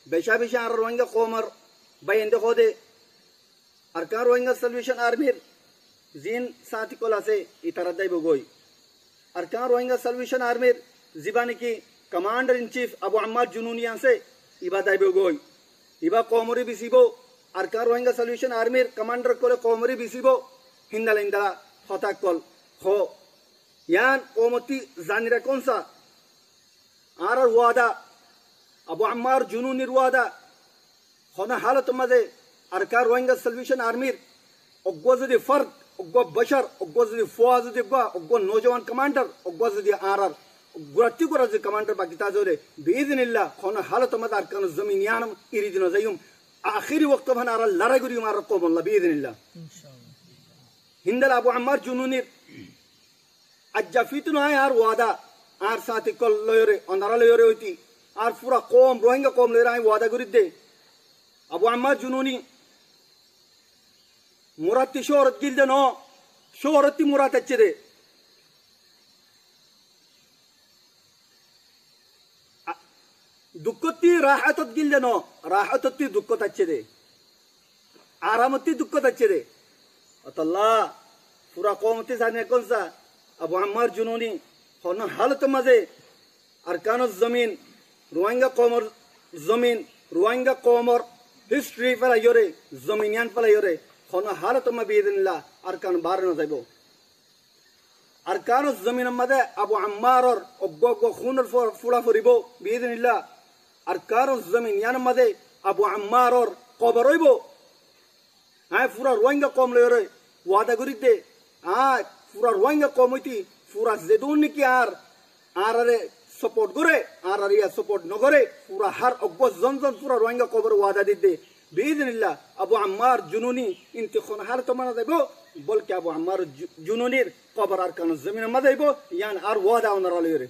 বেশা বেশা আর রোহিঙ্গা কমর বাইন্দে খোদে আরকান রোহিঙ্গা সলিউশন আর্মির জিন সাথিকল আছে ইতারা দাইব গই আরকান রোহিঙ্গা সলিউশন আর্মির জিবানি কি কমান্ডার ইন চিফ আবু আম্মার জুনুনি আছে ইবা দাইব গই ইবা কমরি বিসিব আরকান রোহিঙ্গা সলিউশন আর্মির কমান্ডার করে কমরি বিসিব হিন্দাল ইন্দালা হতাকল খো ইয়ান ওমতি জানিরা কোনসা আর ওয়াদা আবু আম্মার জুনুনির ওয়াদা হনা হালত মাঝে আরকান রোহিঙ্গা সলিউশন আর্মির অজ্ঞ যদি ফর্দ অজ্ঞ বশর অজ্ঞ যদি ফোয়া যদি অজ্ঞ নৌজওয়ান কমান্ডার অজ্ঞ যদি আর গুরাতি করা যে কমান্ডার বাকি তাজরে বিইذنিল্লাহ হনা হালত মাঝে আরকান জমিন ইয়ানম ইরিদিন যাইম আখিরি ওয়াক্ত ভান আর লড়াই করি মার কবল্লা বিইذنিল্লাহ ইনশাআল্লাহ হিন্দাল আবু আম্মার জুনুনির আজ্জাফিতুন হয় আর ওয়াদা আর সাথে কল লয়রে অনারা লয়রে হইতি আর পুরা কম রোহিঙ্গা কম লয়রে আমি ওয়াদা করি দে আবু আম্মার জুনুনি মুরাতি শহরত গিলদে ন শহরতি মুরাত আছে রে দুঃখতি রাহাতত গিলদে ন রাহাততি দুঃখত আছে রে আরামতি দুঃখত আছে রে আল্লাহ পুরা কমতি জানে কোনসা আবু আম্মার জুনুনি হন হালত মাঝে আরকান জমিন রোহিঙ্গা কমর জমিন রোহিঙ্গা কমর হিস্ট্রি ফেলা ইয়রে জমিনিয়ান ফেলা ইয়রে হন হালত মা বিইذنিল্লাহ আরকান বারনো যাইব আরকান জমিন মাঝে আবু আম্মারর অজ্ঞ খুনের ফুলা ফরিব বিইذنিল্লাহ আরকান জমিনিয়ান মাঝে আবু আম্মারর কবর হইব আয় পুরা রোহিঙ্গা কম লয়রে ওয়াদা করি দে আয় পুরা রোহিঙ্গা কম হইতি পুরা যেদুন নাকি আর আরে সাপোর্ট করে আর ইয়া সাপোর্ট নগরে পুরা হার অজ্ঞ জন পুরা রোহিঙ্গা কবর ওয়াদা দিতে বিইذنিল্লাহ আবু আম্মার জুনুনি ইন্তিখন হার তো মানা যাইব বলকে আবু আম্মার জুনুনির কবর আরকান জমিনের মাঝে যাইব ইয়ান আর ওয়াদা ওনারা লয়রে